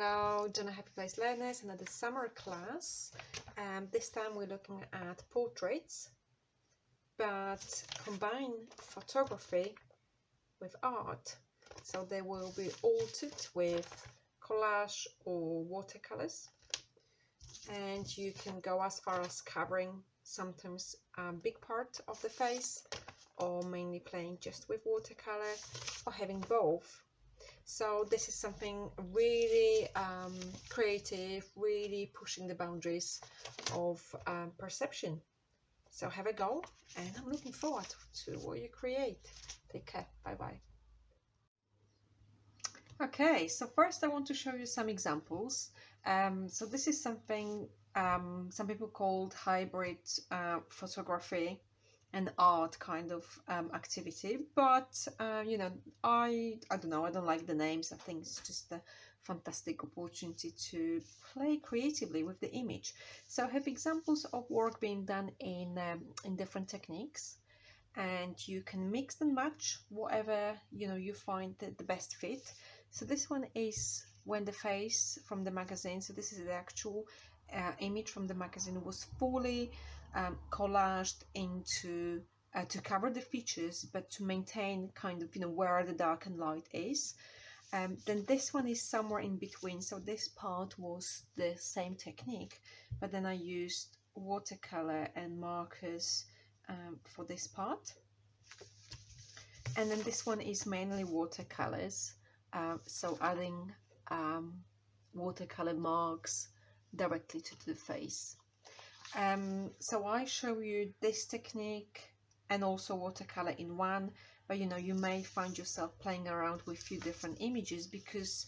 Hello, Happy Place learners, another summer class. This time we're looking at portraits, but combine photography with art. So they will be altered with collage or watercolors. And you can go as far as covering sometimes a big part of the face, or mainly playing just with watercolor, or having both. So this is something really creative, really pushing the boundaries of perception. So have a go, and I'm looking forward to what you create. Take care. Bye-bye. Okay, so first I want to show you some examples. So this is something some people called hybrid photography and art kind of activity, but you know, I don't know, I don't like the names. I think it's just a fantastic opportunity to play creatively with the image. So I have examples of work being done in different techniques, and you can mix and match whatever you find the best fit. So this one is when the face from the magazine, so this is the actual image from the magazine, was fully collaged into to cover the features, but to maintain kind of where the dark and light is. Then this one is somewhere in between. So this part was the same technique, but then I used watercolor and markers for this part. And then this one is mainly watercolors, so adding watercolor marks directly to the face. So I show you this technique and also watercolor in one, but you may find yourself playing around with a few different images, because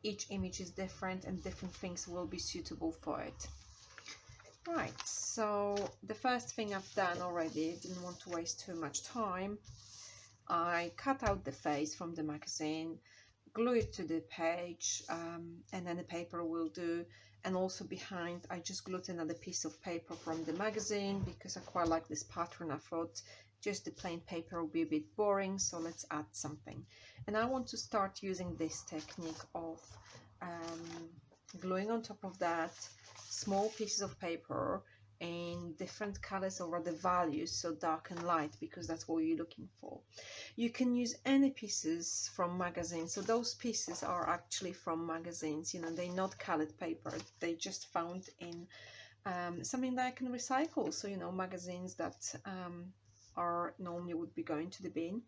each image is different and different things will be suitable for it. Right, so the first thing I've done already, didn't want to waste too much time. I cut out the face from the magazine, glue it to the page, and then the paper will do. And also behind, I just glued another piece of paper from the magazine because I quite like this pattern. I thought just the plain paper will be a bit boring, so let's add something. And I want to start using this technique of gluing on top of that small pieces of paper in different colors, or rather values, so dark and light, because that's what you're looking for. You can use any pieces from magazines. So those pieces are actually from magazines, they're not colored paper, they just found in something that I can recycle. So magazines that are normally would be going to the bin.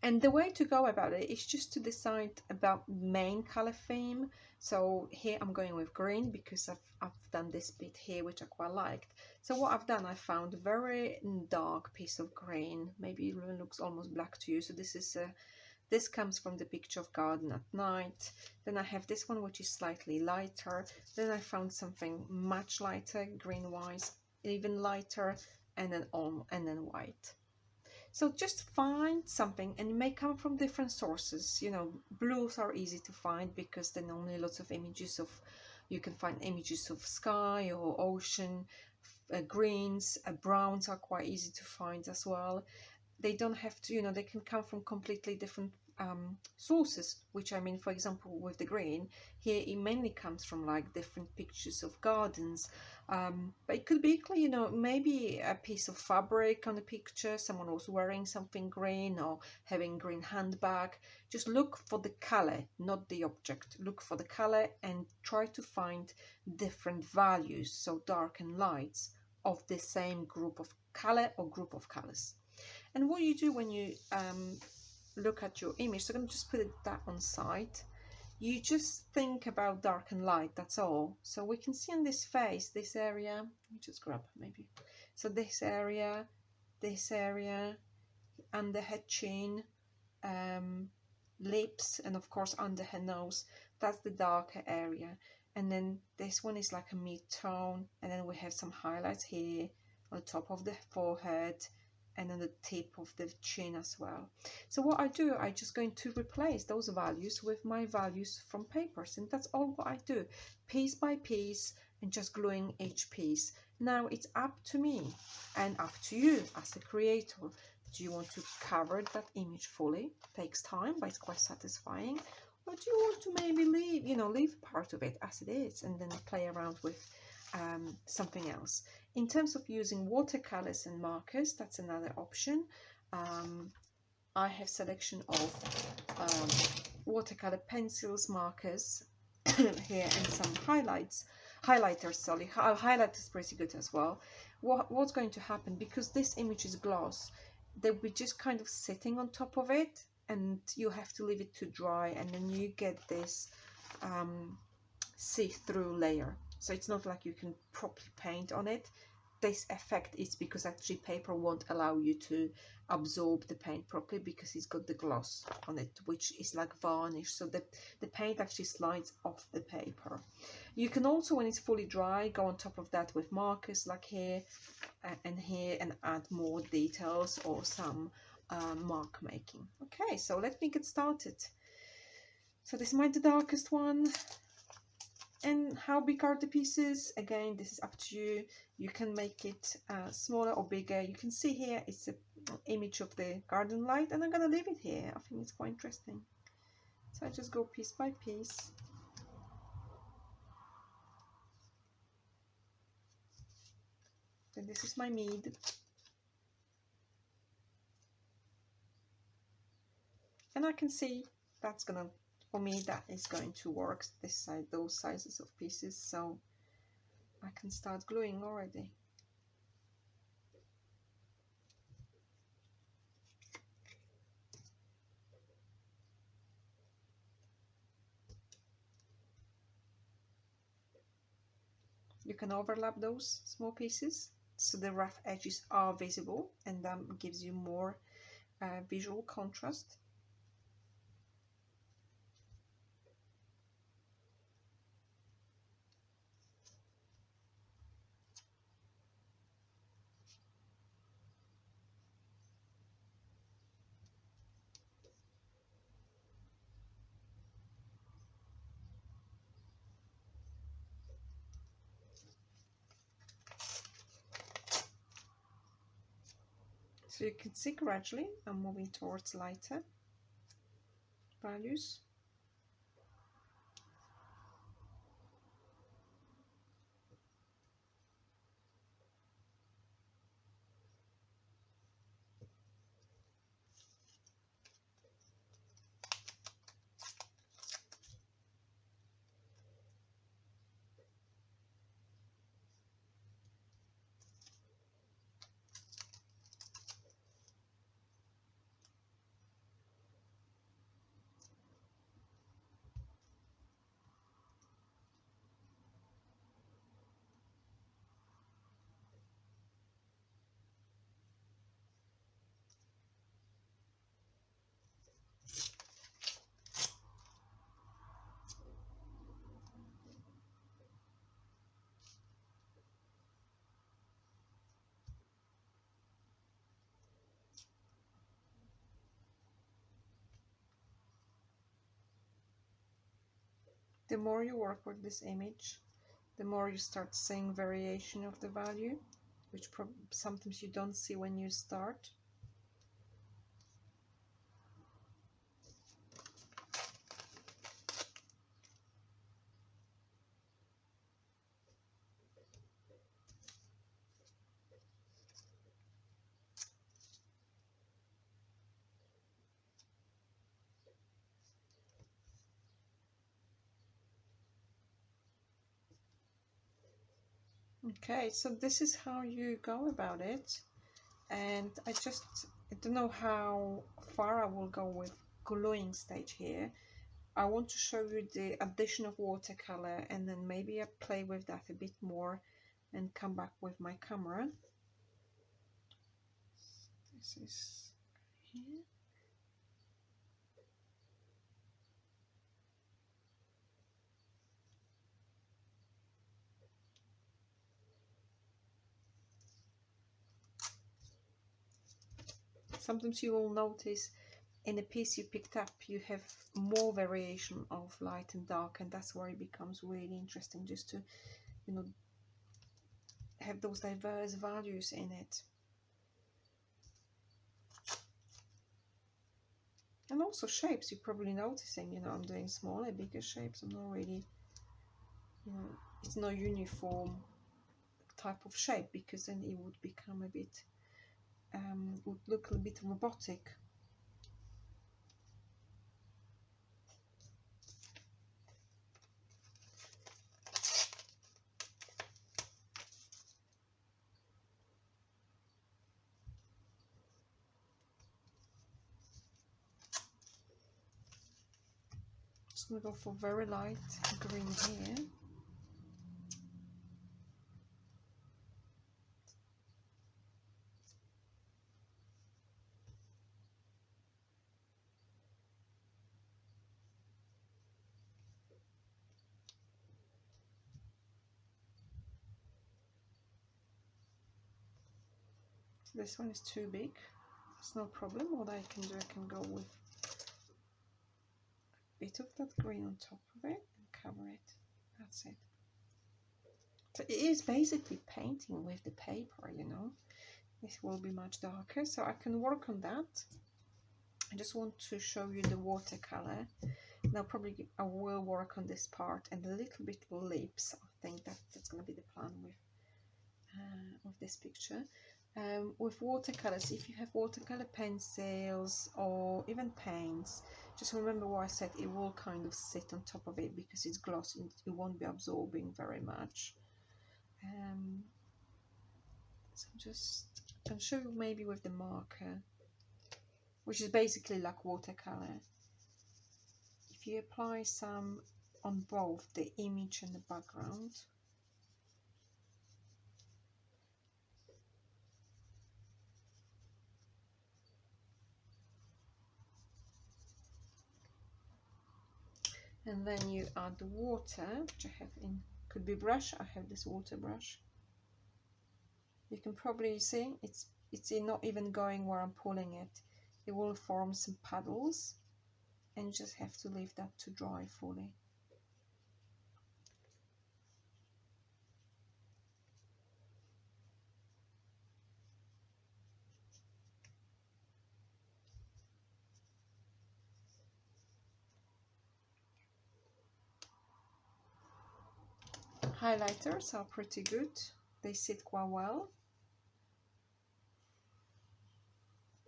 And the way to go about it is just to decide about main color theme. So here I'm going with green because I've done this bit here which I quite liked. So what I've done, I found a very dark piece of green. Maybe it looks almost black to you. So this comes from the picture of garden at night. Then I have this one which is slightly lighter. Then I found something much lighter, green wise, even lighter, and then white. So just find something, and it may come from different sources. Blues are easy to find because there are normally lots of images of, you can find images of sky or ocean. Greens, browns are quite easy to find as well. They don't have to, they can come from completely different sources, which I mean, for example, with the green here, it mainly comes from like different pictures of gardens, but it could be equally, maybe a piece of fabric on a picture, someone was wearing something green or having green handbag. Just look for the color, not the object. Look for the color and try to find different values, so dark and lights, of the same group of color or group of colors. And what you do when you look at your image, so I'm going to just put that on side. You just think about dark and light, that's all. So we can see on this face, this area, let me just grab maybe. So this area, under her chin, lips, and of course under her nose, that's the darker area. And then this one is like a mid-tone, and then we have some highlights here on the top of the forehead and on the tip of the chin as well. So what I do, I just going to replace those values with my values from papers, and that's all what I do, piece by piece, and just gluing each piece. Now it's up to me and up to you as a creator. Do you want to cover that image fully? Takes time, but it's quite satisfying. or do you want to maybe leave part of it as it is and then play around with something else? In terms of using watercolors and markers, that's another option. I have selection of watercolor pencils, markers here, and some highlighters. Sorry, highlight is pretty good as well. What's going to happen, because this image is gloss, they'll be just kind of sitting on top of it, and you have to leave it to dry, and then you get this see-through layer. So it's not like you can properly paint on it. This effect is because actually paper won't allow you to absorb the paint properly, because it's got the gloss on it, which is like varnish, so the paint actually slides off the paper. You can also, when it's fully dry, go on top of that with markers like here and here, and add more details or some mark making. Okay, so let me get started. So this is the darkest one. And how big are the pieces? Again, this is up to you. You can make it smaller or bigger. You can see here it's an image of the garden light, and I'm gonna leave it here. I think it's quite interesting. So I just go piece by piece. And this is my mead. And I can see that's gonna, for me, that is going to work, this side, those sizes of pieces. So I can start gluing already. You can overlap those small pieces so the rough edges are visible, and that gives you more visual contrast. So you can see gradually I'm moving towards lighter values. The more you work with this image, the more you start seeing variation of the value, which sometimes you don't see when you start. Okay, so this is how you go about it, and I don't know how far I will go with gluing stage here. I want to show you the addition of watercolor, and then maybe I play with that a bit more and come back with my camera. This is here. Sometimes you will notice in a piece you picked up you have more variation of light and dark, and that's where it becomes really interesting, just to have those diverse values in it. And also shapes, you're probably noticing, you know, I'm doing smaller, bigger shapes. I'm not really, you know, it's not uniform type of shape, because then it would become a bit, would look a bit robotic. Just gonna go for very light green here. This one is too big. It's no problem. What I can do, I can go with a bit of that green on top of it and cover it. That's it. So it is basically painting with the paper, you know. This will be much darker, so I can work on that. I just want to show you the watercolor. Now probably I will work on this part and a little bit lips. I think that's going to be the plan with this picture. With watercolors, if you have watercolor pencils or even paints, just remember what I said, it will kind of sit on top of it because it's glossy, it won't be absorbing very much. So just I'll show you maybe with the marker, which is basically like watercolor. If you apply some on both the image and the background, and then you add the water, which I have in, could be brush, I have this water brush. You can probably see it's not even going where I'm pulling it. It will form some puddles and you just have to leave that to dry fully. Highlighters are pretty good. They sit quite well.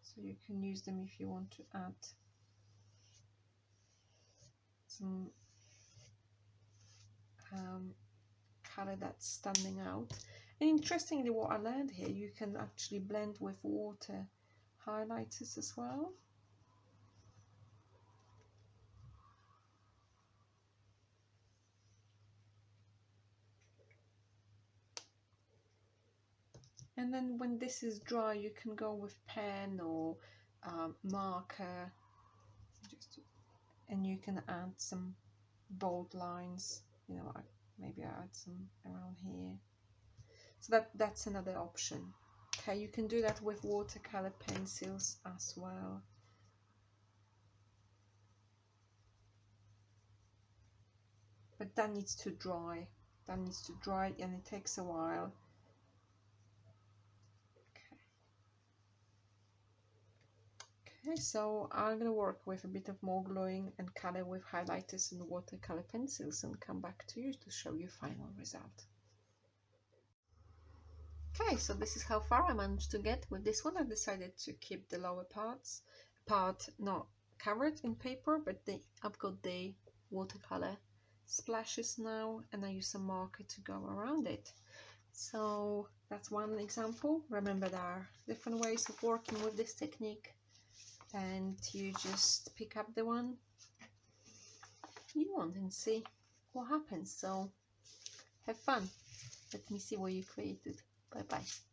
So you can use them if you want to add some color that's standing out. And interestingly, what I learned here, you can actually blend with water highlighters as well. And then when this is dry, you can go with pen or marker, and you can add some bold lines, you know, maybe I add some around here. So that's another option. Okay, you can do that with watercolor pencils as well. But that needs to dry. That needs to dry and it takes a while. Okay, so I'm going to work with a bit of more glowing and color with highlighters and watercolor pencils and come back to you to show you final result. Okay, so this is how far I managed to get with this one. I decided to keep the lower part not covered in paper, but I've got the watercolor splashes now and I use some marker to go around it. So that's one example. Remember, there are different ways of working with this technique, and you just pick up the one you want and see what happens. So have fun. Let me see what you created. Bye bye.